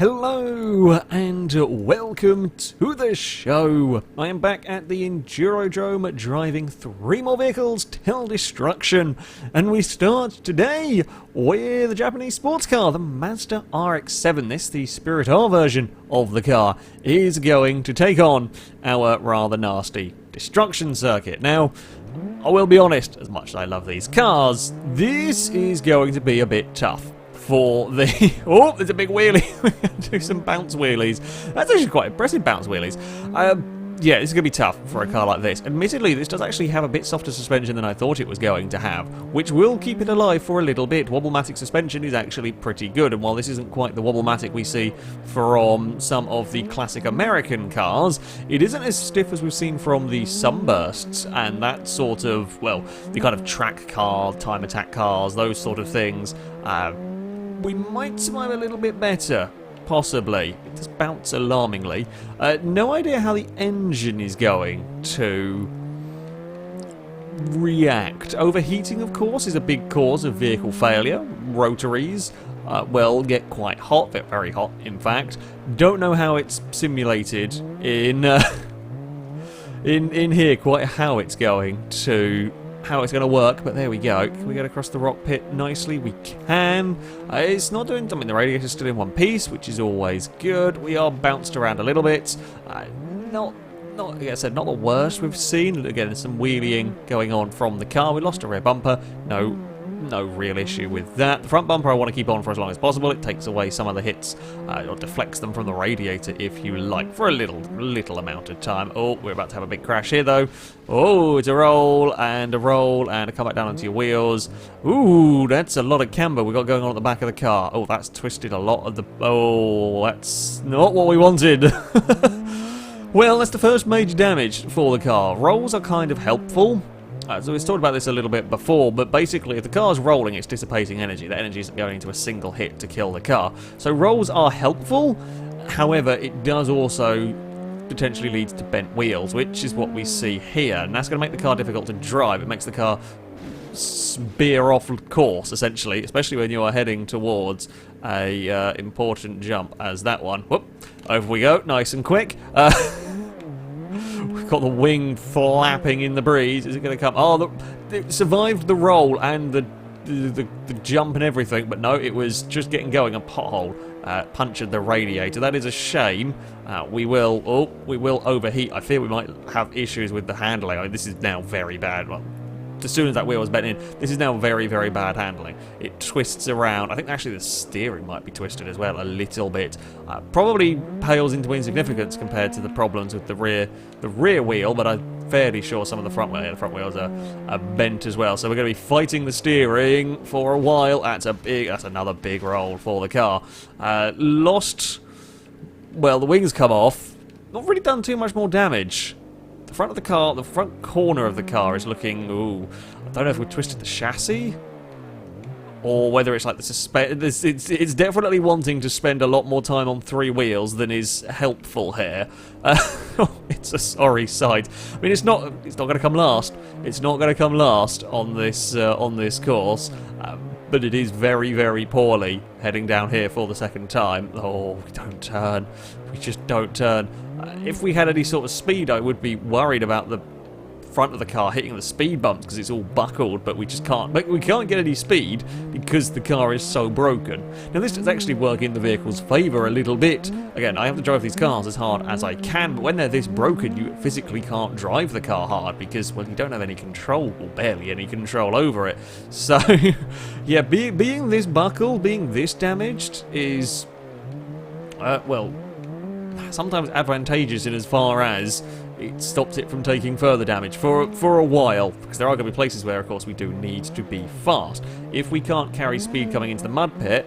Hello and welcome to the show. I am back at the Endurodrome driving 3 more vehicles till destruction, and we start today with a Japanese sports car, the Mazda RX-7. This, the Spirit R version of the car, is going to take on our rather nasty destruction circuit. Now, I will be honest, as much as I love these cars, this is going to be a bit tough for the... Oh, there's a big wheelie. We're going to do some bounce wheelies. That's actually quite impressive, bounce wheelies. Yeah, this is going to be tough for a car like this. Admittedly, this does actually have a bit softer suspension than I thought it was going to have, which will keep it alive for a little bit. Wobblematic suspension is actually pretty good, and while this isn't quite the Wobblematic we see from some of the classic American cars, it isn't as stiff as we've seen from the Sunbursts and that sort of, well, the kind of track car, time attack cars, those sort of things. We might survive a little bit better. Possibly. It does bounce alarmingly. No idea how the engine is going to react. Overheating, of course, is a big cause of vehicle failure. Rotaries will get quite hot, very hot, in fact. Don't know how it's simulated in in here, quite how it's going to work, but there we go. Can we get across the rock pit nicely? We can. It's not doing something. The radiator's still in one piece, which is always good. We are bounced around a little bit. Not like I said, not the worst we've seen. Again, there's some wheeling going on from the car. We lost a rear bumper. No real issue with that. The front bumper I want to keep on for as long as possible. It takes away some of the hits, or deflects them from the radiator, if you like, for a little amount of time. Oh, we're about to have a big crash here, though. Oh, it's a roll and a come back down onto your wheels. Ooh, that's a lot of camber we've got going on at the back of the car. Oh, that's twisted a lot of the... Oh, that's not what we wanted. Well, that's the first major damage for the car. Rolls are kind of helpful. So we've talked about this a little bit before, but basically if the car's rolling, it's dissipating energy. That energy isn't going into a single hit to kill the car. So rolls are helpful, however, it does also potentially lead to bent wheels, which is what we see here, and that's going to make the car difficult to drive. It makes the car veer off course, essentially, especially when you are heading towards a important jump as that one. Whoop, over we go, nice and quick. We've got the wing flapping in the breeze. Is it going to come? Oh, it survived the roll and the jump and everything, but no, it was just getting going. A pothole punctured the radiator. That is a shame. We will overheat. I fear we might have issues with the handling. I mean, this is now very bad. Well, as soon as that wheel was bent in, this is now very, very bad handling. It twists around. I think actually the steering might be twisted as well a little bit. Probably pales into insignificance compared to the problems with the rear wheel, but I'm fairly sure some of the front wheels are bent as well. So we're going to be fighting the steering for a while. That's another big roll for the car. Lost. Well, the wings come off. Not really done too much more damage. The front of the car, the front corner of the car is looking, ooh, I don't know if we twisted the chassis, or whether it's like the it's definitely wanting to spend a lot more time on 3 wheels than is helpful here. It's a sorry sight. I mean, it's not going to come last. It's not going to come last on this course, but it is very, very poorly heading down here for the second time. Oh, we don't turn. We just don't turn. If we had any sort of speed, I would be worried about the front of the car hitting the speed bumps because it's all buckled, but we just can't. We can't get any speed because the car is so broken. Now, this does actually work in the vehicle's favour a little bit. Again, I have to drive these cars as hard as I can, but when they're this broken, you physically can't drive the car hard because, well, you don't have any control, or barely any control over it. So, yeah, being this buckled, being this damaged is, well, sometimes advantageous in as far as it stops it from taking further damage for a while, because there are going to be places where, of course, we do need to be fast. If we can't carry speed coming into the mud pit,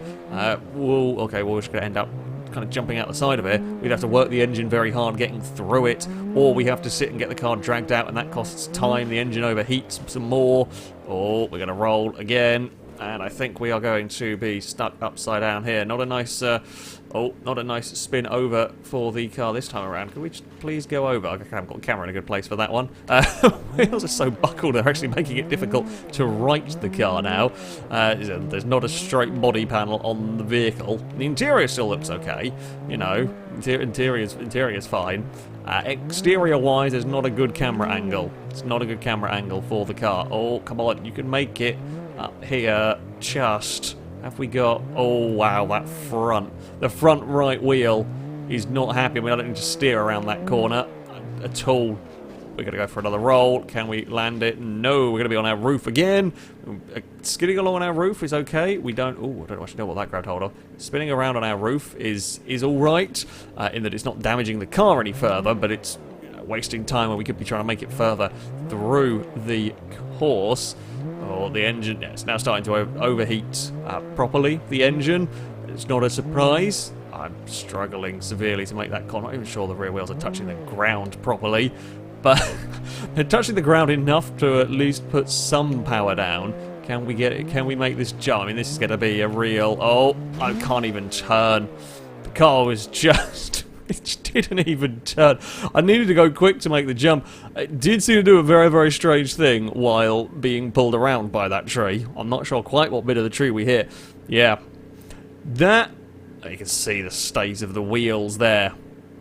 we're just going to end up kind of jumping out the side of it. We'd have to work the engine very hard getting through it, or we have to sit and get the car dragged out, and that costs time. The engine overheats some more. Oh, we're going to roll again. and I think we are going to be stuck upside down here. Not a nice, not a nice spin over for the car this time around. Can we just please go over? I haven't got the camera in a good place for that one. Wheels are so buckled, they're actually making it difficult to right the car now. There's not a straight body panel on the vehicle. The interior still looks okay, you know. Interior's fine. Exterior-wise, there's not a good camera angle. It's not a good camera angle for the car. Oh, come on, you can make it up here. Just have we got? Oh wow, that front. The front right wheel is not happy. I mean, I don't need to steer around that corner at all. We're going to go for another roll. Can we land it? No, we're going to be on our roof again. Skidding along on our roof is okay. We don't... Oh, I don't actually know what that grabbed hold of. Spinning around on our roof is all right, in that it's not damaging the car any further, but it's wasting time when we could be trying to make it further through the course. Oh, the engine... Yeah, it's now starting to overheat properly. The engine, it's not a surprise. I'm struggling severely to make that call. I'm not even sure the rear wheels are touching the ground properly. But they're touching the ground enough to at least put some power down. Can we get it? Can we make this jump? I mean, this is going to be a real... Oh, I can't even turn. The car was just... It just didn't even turn. I needed to go quick to make the jump. It did seem to do a very, very strange thing while being pulled around by that tree. I'm not sure quite what bit of the tree we hit. Yeah. That... You can see the state of the wheels there.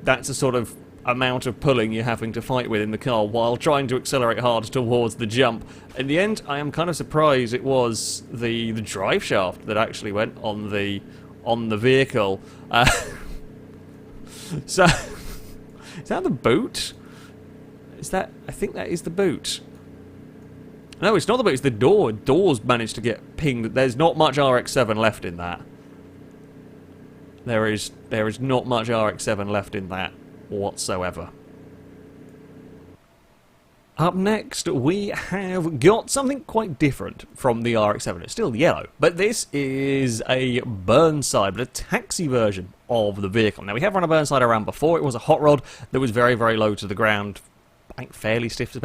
That's a sort of amount of pulling you're having to fight with in the car while trying to accelerate hard towards the jump. In the end, I am kind of surprised it was the drive shaft that actually went on the vehicle. So, is that the boot? Is that? I think that is the boot. No, it's not the boot. It's the door. Doors managed to get pinged. There's not much RX-7 left in that. There is not much RX-7 left in that whatsoever. Up next, we have got something quite different from the RX-7. It's still yellow, but this is a Burnside, but a taxi version of the vehicle. Now, we have run a Burnside around before. It was a hot rod that was very, very low to the ground, I think fairly stiff.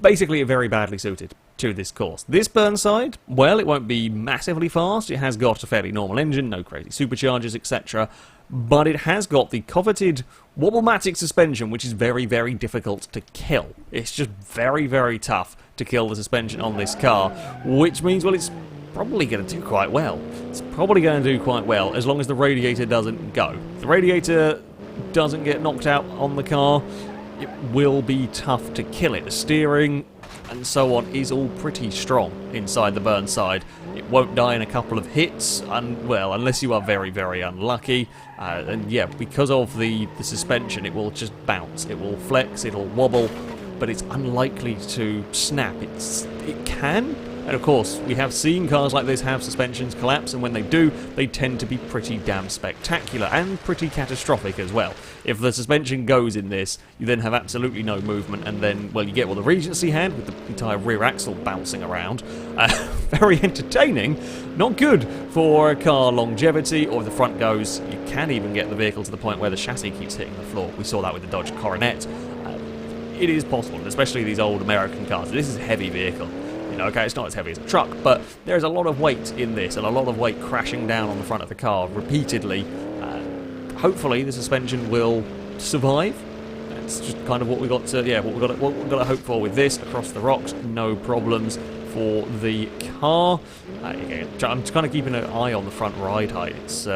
Basically, very badly suited to this course. This Burnside, well, it won't be massively fast. It has got a fairly normal engine, no crazy superchargers, etc. But it has got the coveted Wobblematic suspension, which is very, very difficult to kill. It's just very, very tough to kill the suspension on this car, which means, well, it's probably going to do quite well. It's probably going to do quite well, as long as the radiator doesn't go. If the radiator doesn't get knocked out on the car, it will be tough to kill it. The steering and so on is all pretty strong inside the Burnside. It won't die in a couple of hits, well, unless you are very, very unlucky. And yeah, because of the suspension, it will just bounce. It will flex, it'll wobble, but it's unlikely to snap. It can, and of course, we have seen cars like this have suspensions collapse, and when they do, they tend to be pretty damn spectacular and pretty catastrophic as well. If the suspension goes in this, you then have absolutely no movement, and then, well, you get what the Regency had with the entire rear axle bouncing around. Very entertaining, not good for car longevity, or if the front goes, you can even get the vehicle to the point where the chassis keeps hitting the floor. We saw that with the Dodge Coronet. It is possible, especially these old American cars. This is a heavy vehicle. You know, okay, it's not as heavy as a truck, but there's a lot of weight in this, and a lot of weight crashing down on the front of the car repeatedly. Hopefully, the suspension will survive. That's just kind of what we got to, what we've got to hope for with this. Across the rocks, no problems for the car. I'm just kind of keeping an eye on the front ride height. It's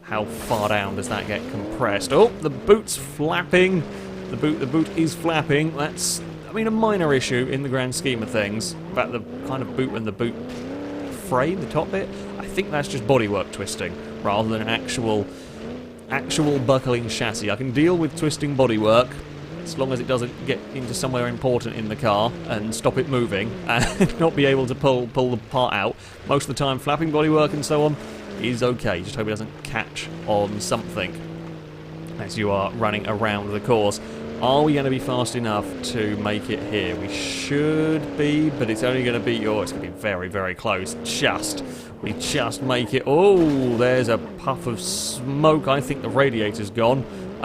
how far down does that get compressed? Oh, the boot's flapping. The boot is flapping. That's, I mean, a minor issue in the grand scheme of things. About the kind of boot and the boot frame, the top bit. I think that's just bodywork twisting rather than an actual buckling chassis. I can deal with twisting bodywork as long as it doesn't get into somewhere important in the car and stop it moving and not be able to pull the part out. Most of the time, flapping bodywork and so on is okay. Just hope it doesn't catch on something as you are running around the course. Are we going to be fast enough to make it here? We should be, but it's only going to be... Oh, it's going to be very, very close. We just make it... Oh, there's a puff of smoke. I think the radiator's gone.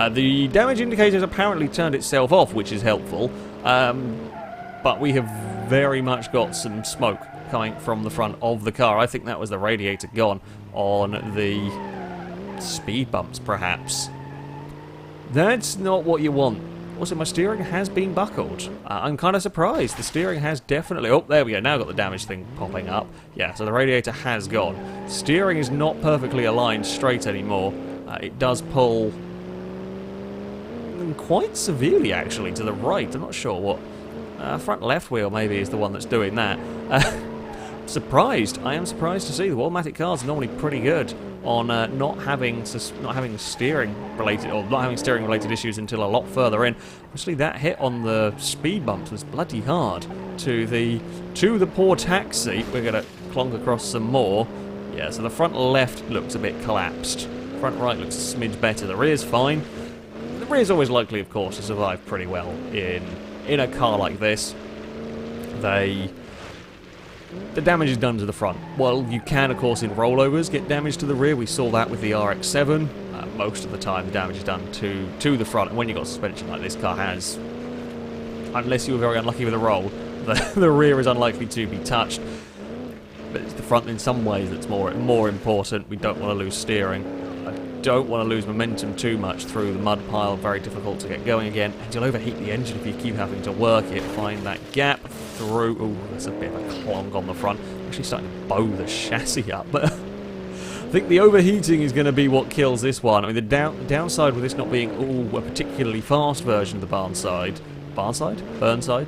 The damage indicator's apparently turned itself off, which is helpful. But we have very much got some smoke coming from the front of the car. I think that was the radiator gone on the speed bumps, perhaps. That's not what you want. Also, my steering has been buckled. I'm kind of surprised. The steering has definitely... Oh, there we go. Now I've got the damage thing popping up. Yeah, so the radiator has gone. Steering is not perfectly aligned straight anymore. It does pull quite severely, actually, to the right. I'm not sure what... front left wheel, maybe, is the one that's doing that. Surprised. I am surprised to see the automatic cars are normally pretty good on not having steering related issues until a lot further in. Obviously, that hit on the speed bumps was bloody hard to the poor taxi. We're gonna clonk across some more. Yeah, so the front left looks a bit collapsed. Front right looks a smidge better. The rear's fine. The rear's always likely, of course, to survive pretty well in a car like this. The damage is done to the front. Well, you can, of course, in rollovers get damage to the rear. We saw that with the RX-7. Most of the time, the damage is done to the front. And when you've got suspension like this car has, unless you were very unlucky with a roll, the rear is unlikely to be touched. But it's the front in some ways that's more important. We don't want to lose steering. I don't want to lose momentum too much through the mud pile. Very difficult to get going again. And you'll overheat the engine if you keep having to work it. Find that gap through. Ooh, there's a bit of a clog on the front. Actually starting to bow the chassis up. But I think the overheating is going to be what kills this one. I mean, the downside with this not being a particularly fast version of the Burnside,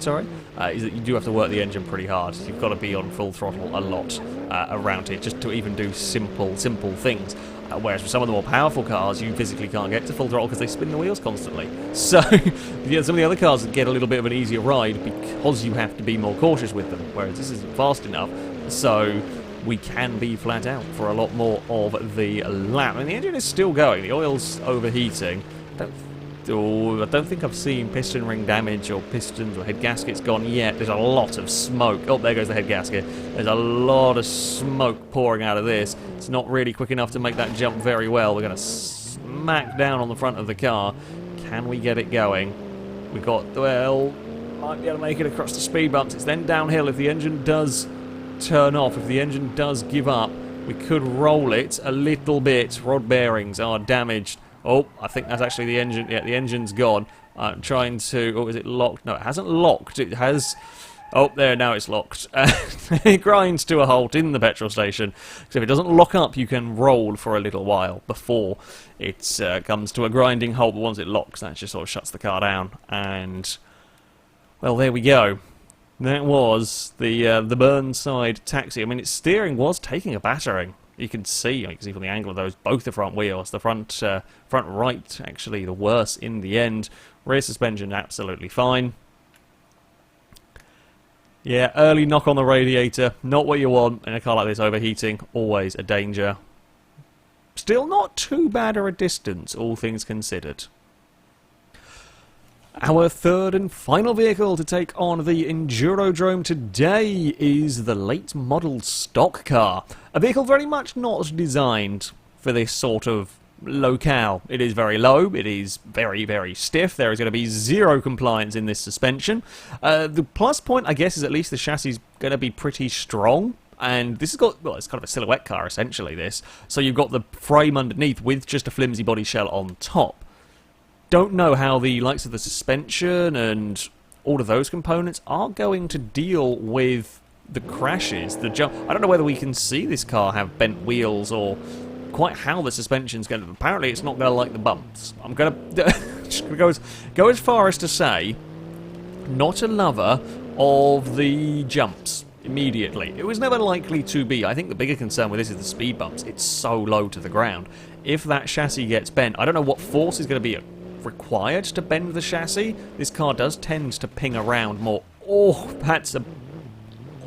sorry, is that you do have to work the engine pretty hard. You've got to be on full throttle a lot around it just to even do simple things. Whereas with some of the more powerful cars, you physically can't get to full throttle because they spin the wheels constantly. So, yeah, some of the other cars get a little bit of an easier ride because you have to be more cautious with them, whereas this isn't fast enough. So, we can be flat out for a lot more of the lap. And the engine is still going. The oil's overheating. I don't think I've seen piston ring damage or pistons or head gaskets gone yet. There's a lot of smoke. Oh, there goes the head gasket. There's a lot of smoke pouring out of this. It's not really quick enough to make that jump very well. We're going to smack down on the front of the car. Can we get it going? We got, well, might be able to make it across the speed bumps. It's then downhill if the engine does turn off. If the engine does give up, we could roll it a little bit. Rod bearings are damaged. Oh, I think that's actually the engine. Yeah, the engine's gone. I'm trying to... Oh, is it locked? No, it hasn't locked. It has... Oh, there, now it's locked. It grinds to a halt in the petrol station. So if it doesn't lock up, you can roll for a little while before it comes to a grinding halt. But once it locks, that just sort of shuts the car down. And, well, there we go. That was the Burnside taxi. I mean, its steering was taking a battering. You can see from the angle of those, both the front wheels. The front right, actually, the worse in the end. Rear suspension, absolutely fine. Yeah, early knock on the radiator. Not what you want in a car like this. Overheating, always a danger. Still not too bad a distance, all things considered. Our third and final vehicle to take on the Endurodrome today is the late model stock car. A vehicle very much not designed for this sort of locale. It is very low, it is very, very stiff. There is going to be zero compliance in this suspension. The plus point, I guess, is at least the chassis is going to be pretty strong. And this has got, well, it's kind of a silhouette car, essentially, this. So you've got the frame underneath with just a flimsy body shell on top. Don't know how the likes of the suspension and all of those components are going to deal with the crashes, the jump. I don't know whether we can see this car have bent wheels or quite how the suspension's going to... Apparently it's not going to like the bumps. I'm going to go as far as to say not a lover of the jumps immediately. It was never likely to be. I think the bigger concern with this is the speed bumps. It's so low to the ground. If that chassis gets bent, I don't know what force is going to be required to bend the chassis. This car does tend to ping around more. Oh, that's a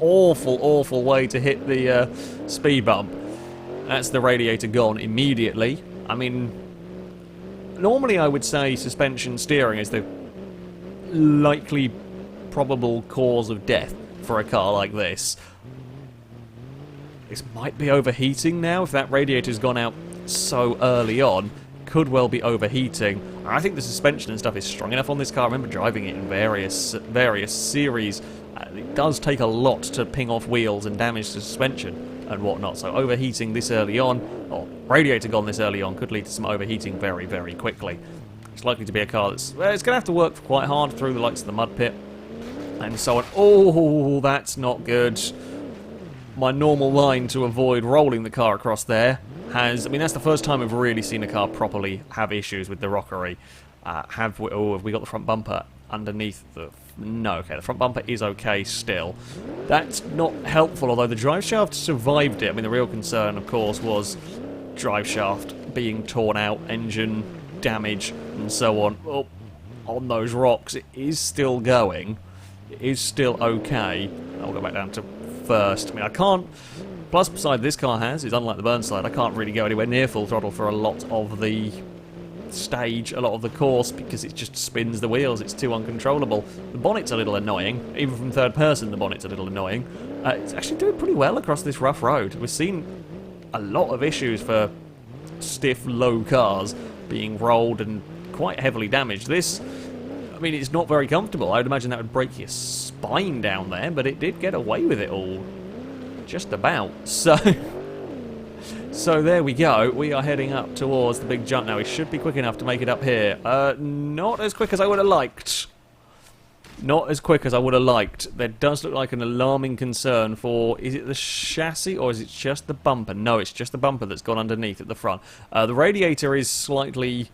awful way to hit the speed bump. That's the radiator gone immediately. I mean, normally I would say suspension steering is the likely probable cause of death for a car like this. This might be overheating now. If that radiator's gone out so early on, could well be overheating. I think the suspension and stuff is strong enough on this car. I remember driving it in various series. It does take a lot to ping off wheels and damage the suspension and whatnot, so overheating this early on, or radiator gone this early on, could lead to some overheating very, very quickly. It's likely to be a car that's, well, it's going to have to work quite hard through the likes of the mud pit and so on. Oh, that's not good. My normal line to avoid rolling the car across there has, I mean, that's the first time we've really seen a car properly have issues with the rockery. Have we got the front bumper underneath the... No, okay, the front bumper is okay still. That's not helpful, although the drive shaft survived it. I mean, the real concern, of course, was drive shaft being torn out, engine damage, and so on. Oh, on those rocks, it is still going. It is still okay. I'll go back down to first. I mean, I can't... Plus side this car has is, unlike the Burnside, I can't really go anywhere near full throttle for a lot of the stage, a lot of the course, because it just spins the wheels. It's too uncontrollable. The bonnet's a little annoying. Even from third person, the bonnet's a little annoying. It's actually doing pretty well across this rough road. We've seen a lot of issues for stiff, low cars being rolled and quite heavily damaged. This, I mean, it's not very comfortable. I would imagine that would break your spine down there, but it did get away with it all. Just about. So there we go. We are heading up towards the big jump now. We should be quick enough to make it up here. Not as quick as I would have liked. Not as quick as I would have liked. There does look like an alarming concern for... Is it the chassis or is it just the bumper? No, it's just the bumper that's gone underneath at the front. The radiator is slightly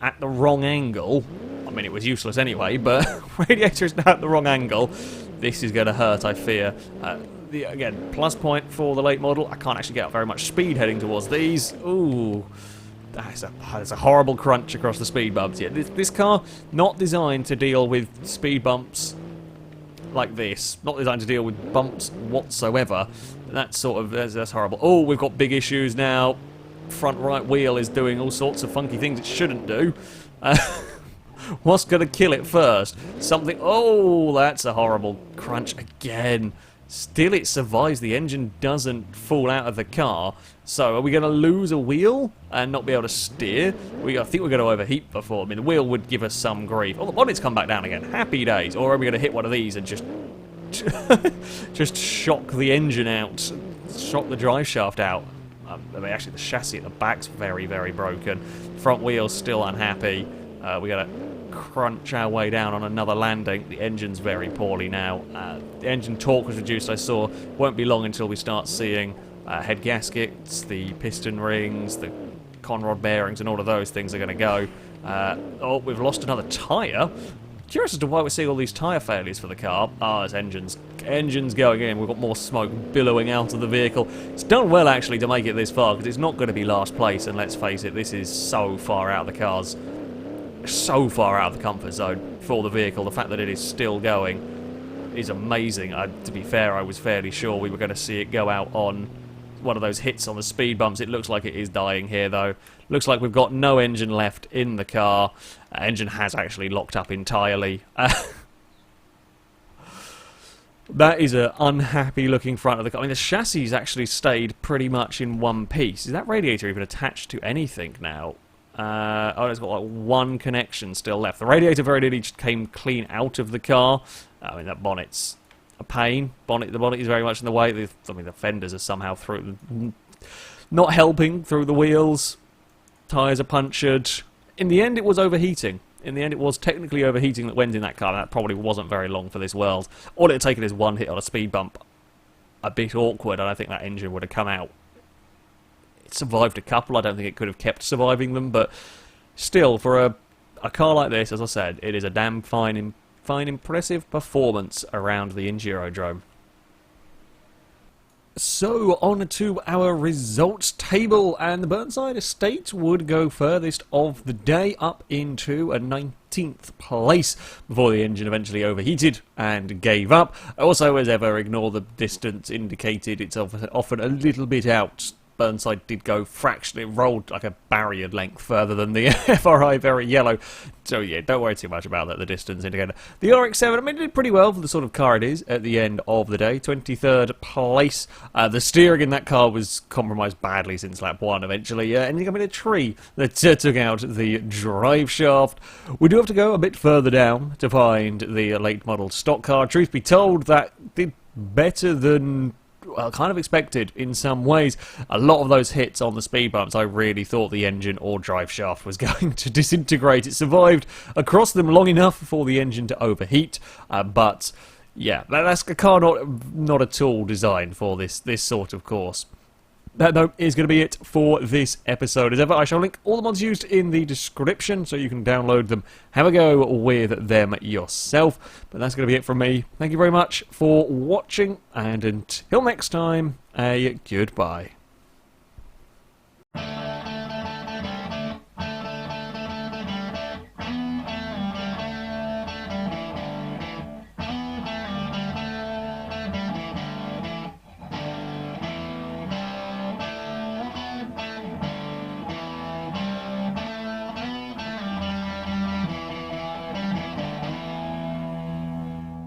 at the wrong angle. I mean, it was useless anyway, but radiator is now at the wrong angle. This is going to hurt, I fear. Again, plus point for the late model. I can't actually get up very much speed heading towards these. Ooh, that's a horrible crunch across the speed bumps. Yeah, this car, not designed to deal with speed bumps like this. Not designed to deal with bumps whatsoever. That's sort of, that's horrible. Oh, we've got big issues now. Front right wheel is doing all sorts of funky things it shouldn't do. What's going to kill it first? Something... Oh, that's a horrible crunch again. Still, it survives. The engine doesn't fall out of the car. So, are we going to lose a wheel and not be able to steer? I think we're going to overheat before. I mean, the wheel would give us some grief. Oh, the bonnet's come back down again. Happy days. Or are we going to hit one of these and just... just shock the engine out? Shock the drive shaft out? I mean, actually, the chassis at the back's very, very broken. Front wheel's still unhappy. We got to crunch our way down on another landing. The engine's very poorly now. The engine torque was reduced, I saw. Won't be long until we start seeing head gaskets, the piston rings, the conrod bearings, and all of those things are going to go. Oh, we've lost another tyre. Curious as to why we're seeing all these tyre failures for the car. It's engine's going in. We've got more smoke billowing out of the vehicle. It's done well, actually, to make it this far, because it's not going to be last place, and let's face it, this is so far out of the car's... so far out of the comfort zone for the vehicle. The fact that it is still going is amazing. To be fair, I was fairly sure we were going to see it go out on one of those hits on the speed bumps. It looks like it is dying here, though. Looks like we've got no engine left in the car. Engine has actually locked up entirely. That is an unhappy looking front of the car. I mean, the chassis actually stayed pretty much in one piece. Is that radiator even attached to anything now? Oh, it's got like one connection still left. The radiator very nearly just came clean out of the car. I mean, that bonnet's a pain. The bonnet is very much in the way. I mean, the fenders are somehow through, not helping through the wheels. Tyres are punctured. In the end, it was overheating. In the end, it was technically overheating that went in that car. That probably wasn't very long for this world. All it had taken is one hit on a speed bump. A bit awkward, and I think that engine would have come out. It survived a couple. I don't think it could have kept surviving them, but still, for a car like this, as I said, it is a damn fine, impressive performance around the Endurodrome. So, on to our results table, and the Burnside estate would go furthest of the day, up into a 19th place before the engine eventually overheated and gave up. Also, as ever, ignore the distance indicated. It's often a little bit out Burnside did go fractionally, it rolled like a barrier length further than the FRI Very Yellow. So yeah, don't worry too much about that, the distance indicator. The RX-7, I mean, it did pretty well for the sort of car it is at the end of the day. 23rd place. The steering in that car was compromised badly since lap 1 eventually, ending up in a tree that took out the drive shaft. We do have to go a bit further down to find the late model stock car. Truth be told, that did better than, well, kind of expected in some ways. A lot of those hits on the speed bumps, I really thought the engine or drive shaft was going to disintegrate. It survived across them long enough for the engine to overheat, but yeah, that's a car not at all designed for this sort of course. That, though, is going to be it for this episode. As ever, I shall link all the mods used in the description so you can download them, have a go with them yourself. But that's going to be it from me. Thank you very much for watching, and until next time, a goodbye.